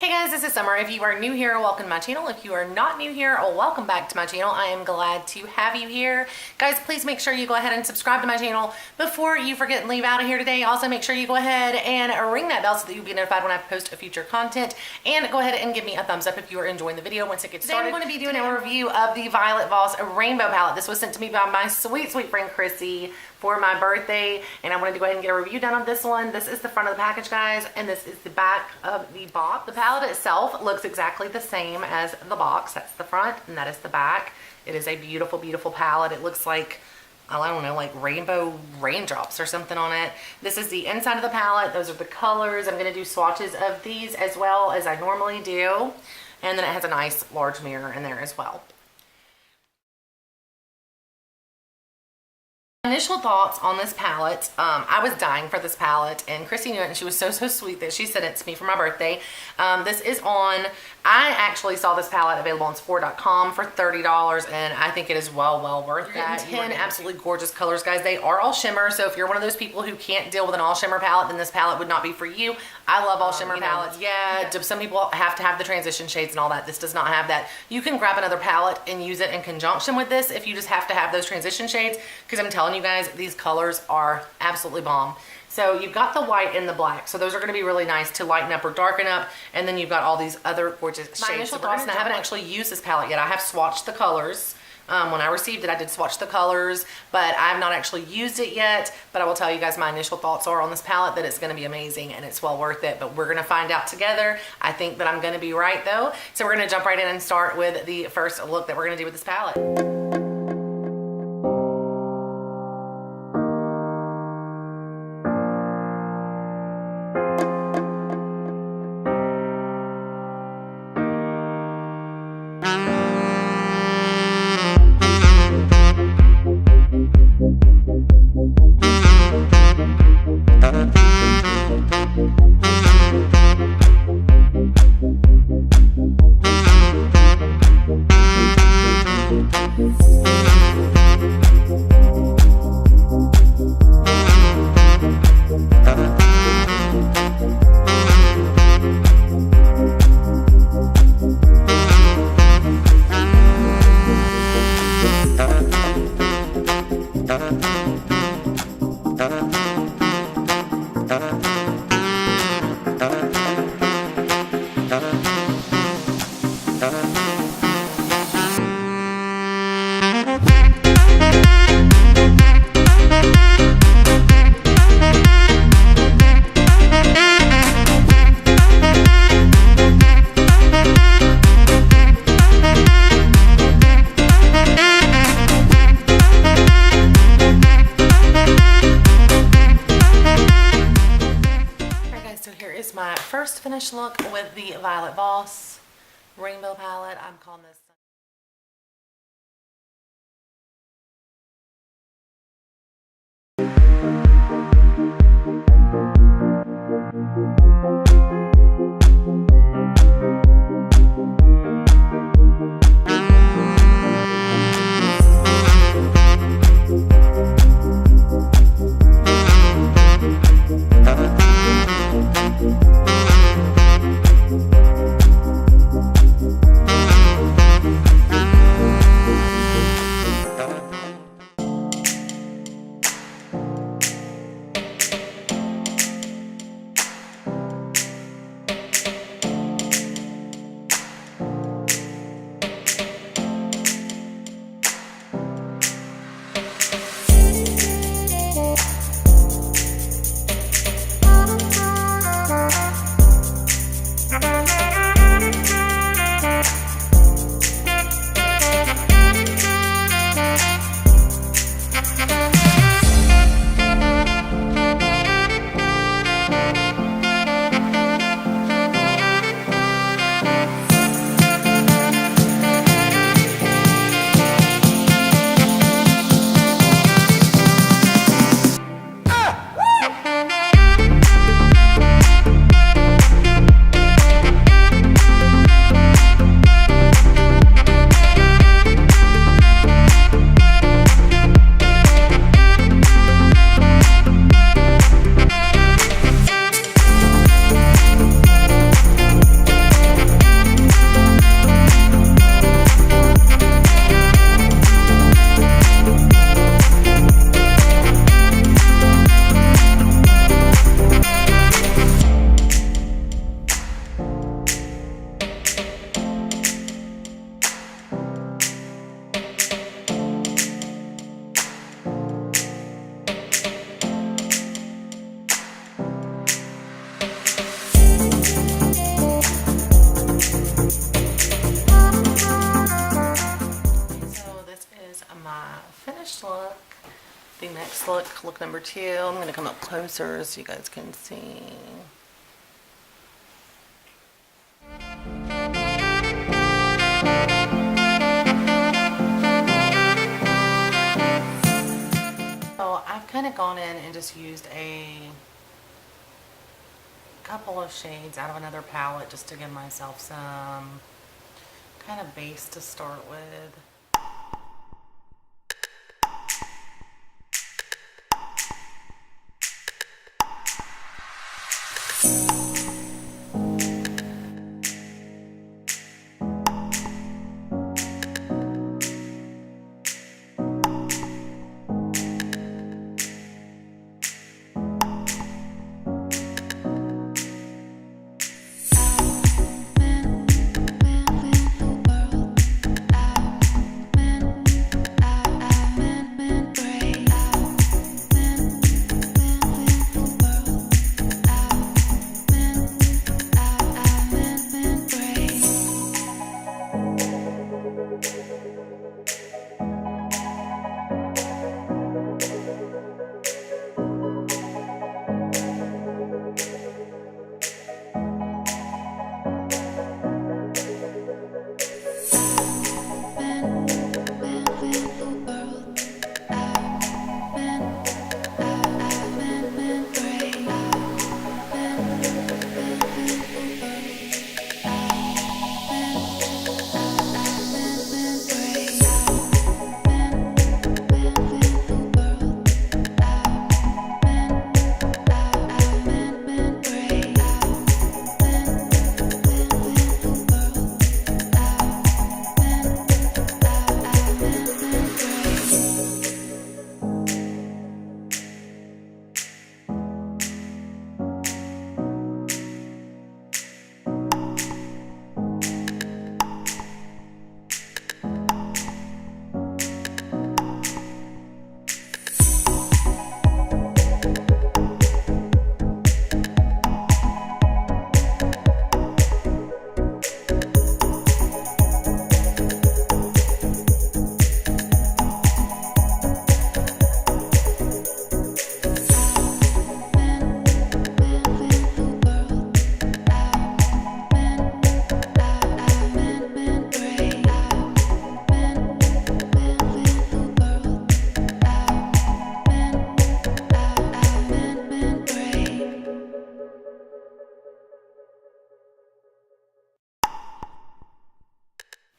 Hey guys, this is Summer. If you are new here, welcome to my channel. If you are not new here, welcome back to my channel. I am glad to have you here. Guys, please make sure you go ahead and subscribe to my channel before you forget and leave out of here today. Also, make sure you go ahead and ring that bell so that you'll be notified when I post future content. And go ahead and give me a thumbs up if you are enjoying the video once it gets started. Today I'm going to be doing a review of the Violet Voss Rainbow Palette. This was sent to me by my sweet, sweet friend Chrissy for my birthday, and I wanted to go ahead and get a review done on this one. This is the front of the package, guys, and this is the back of the box. The palette itself looks exactly the same as the box. That's the front and that is the back. It is a beautiful, beautiful palette. It looks like, I don't know, like rainbow raindrops or something on it. This is the inside of the palette. Those are the colors. I'm going to do swatches of these as well as I normally do, and then it has a nice large mirror in there as well. Initial thoughts on this palette. I was dying for this palette, and Chrissy knew it, and she was so sweet that she sent it to me for my birthday. This is on, I actually saw this palette available on Sephora.com for $30, and I think it is well worth that. 10 absolutely gorgeous colors, guys. They are all shimmer, so if you're one of those people who can't deal with an all shimmer palette, then this palette would not be for you. I love all shimmer palettes. Yeah, some people have to have the transition shades and all that. This does not have that. You can grab another palette and use it in conjunction with this if you just have to have those transition shades, because I'm telling you guys, these colors are absolutely bomb. So you've got the white and the black, so those are going to be really nice to lighten up or darken up, and then you've got all these other gorgeous shades. My initial thoughts, and I haven't actually used this palette yet. I have swatched the colors. When I received it, I did swatch the colors, but I have not actually used it yet. But I will tell you guys, my initial thoughts are on this palette that it's going to be amazing and it's well worth it, but we're going to find out together. I think that I'm going to be right though. So we're going to jump right in and start with the first look that we're going to do with this palette. My first finished look with the Violet Voss Rainbow Palette. I'm calling this The next look number 2. I'm going to come up closer so you guys can see. So I've kind of gone in and just used a couple of shades out of another palette just to give myself some kind of base to start with.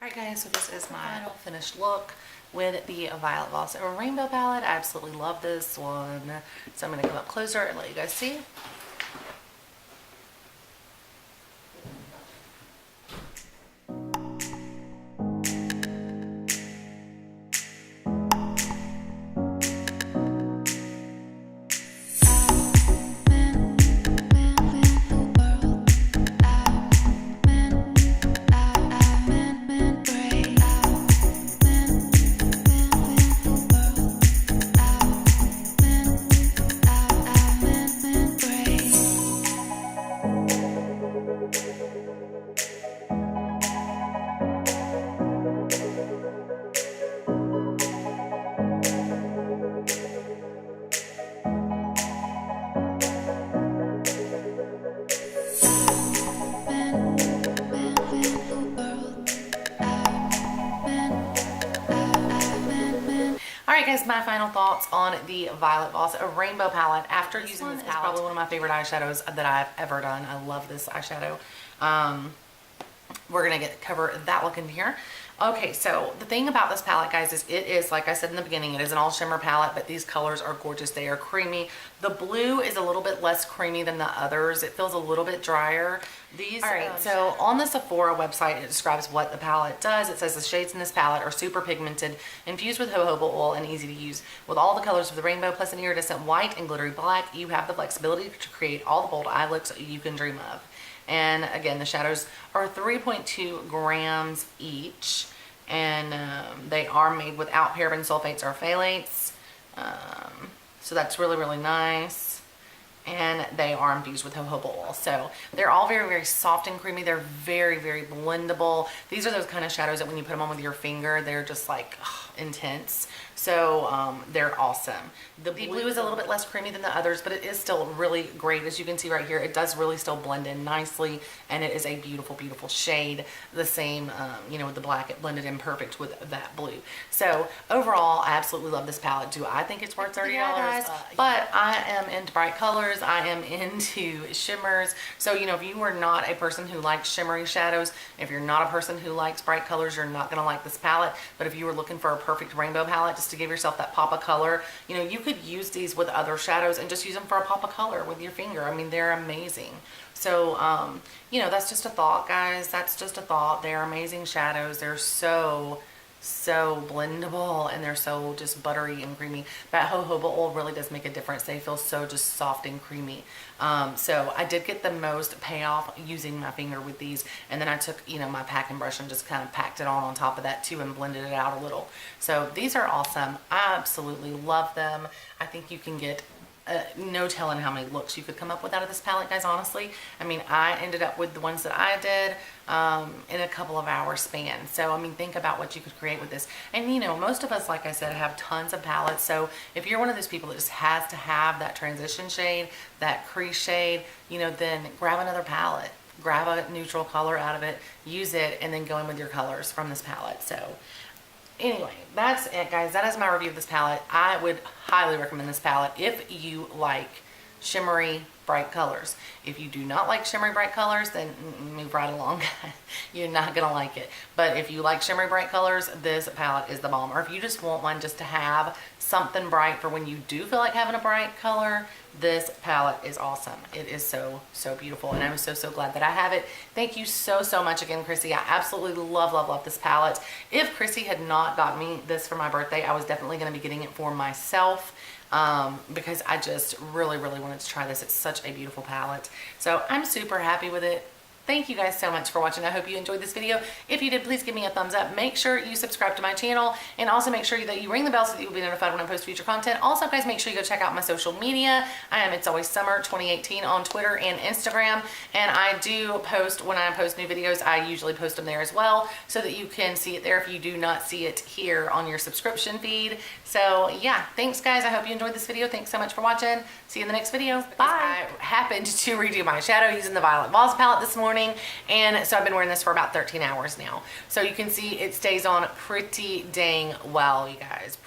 Alright guys, so this is my final finished look with the Violet Voss Rainbow palette. I absolutely love this one. So I'm going to come up closer and let you guys see. Alright guys, my final thoughts on the Violet Voss Rainbow palette. After using this palette, it's probably one of my favorite eyeshadows that I've ever done. I love this eyeshadow. We're going to cover that look in here. Okay, so the thing about this palette, guys, is it is, like I said in the beginning, it is an all shimmer palette, but these colors are gorgeous. They are creamy. The blue is a little bit less creamy than the others. It feels a little bit drier. These, all right, so on the Sephora website, it describes what the palette does. It says the shades in this palette are super pigmented, infused with jojoba oil, and easy to use. With all the colors of the rainbow plus an iridescent white and glittery black, you have the flexibility to create all the bold eye looks you can dream of. And again, the shadows are 3.2 grams each, and they are made without paraben sulfates or phthalates. So that's really, really nice. And they are infused with jojoba oil. So they're all very, very soft and creamy. They're very, very blendable. These are those kind of shadows that when you put them on with your finger, they're just like intense. So they're awesome. The blue is a little bit less creamy than the others, but it is still really great. As you can see right here, it does really still blend in nicely, and it is a beautiful, beautiful shade. The same, you know, with the black, it blended in perfect with that blue. So overall, I absolutely love this palette. Do I think it's worth $30? Yeah, guys, but I am into bright colors. I am into shimmers. So, you know, if you are not a person who likes shimmery shadows, if you're not a person who likes bright colors, you're not going to like this palette. But if you were looking for a perfect rainbow palette just to give yourself that pop of color, you know, you could use these with other shadows and just use them for a pop of color with your finger. I mean, they're amazing. So, you know, that's just a thought, guys. That's just a thought. They're amazing shadows. They're so blendable, and they're so just buttery and creamy. That jojoba oil really does make a difference. They feel so just soft and creamy. So I did get the most payoff using my finger with these, and then I took, you know, my packing brush and just kind of packed it on top of that too and blended it out a little. So these are awesome. I absolutely love them. I think you can get no telling how many looks you could come up with out of this palette, guys, honestly. I mean, I ended up with the ones that I did in a couple of hours span. So, I mean, think about what you could create with this. And, you know, most of us, like I said, have tons of palettes. So if you're one of those people that just has to have that transition shade, that crease shade, you know, then grab another palette. Grab a neutral color out of it, use it, and then go in with your colors from this palette. So anyway, that's it, guys. That is my review of this palette. I would highly recommend this palette if you like shimmery, bright colors. If you do not like shimmery, bright colors, then move right along. You're not going to like it. But if you like shimmery, bright colors, this palette is the bomb. Or if you just want one just to have something bright for when you do feel like having a bright color, this palette is awesome. It is so beautiful, and I'm so glad that I have it. Thank you so much again, Chrissy. I absolutely love this palette. If Chrissy had not got me this for my birthday, I was definitely going to be getting it for myself, because I just really wanted to try this. It's such a beautiful palette, so I'm super happy with it. Thank you guys so much for watching. I hope you enjoyed this video. If you did, please give me a thumbs up. Make sure you subscribe to my channel, and also make sure that you ring the bell so that you'll be notified when I post future content. Also, guys, make sure you go check out my social media. I am It's Always Summer 2018 on Twitter and Instagram, and I do post, when I post new videos, I usually post them there as well, so that you can see it there if you do not see it here on your subscription feed. So yeah, thanks guys. I hope you enjoyed this video. Thanks so much for watching. See you in the next video. Bye. I happened to redo my shadow using the Violet Voss palette this morning, and so I've been wearing this for about 13 hours now. So you can see it stays on pretty dang well, you guys.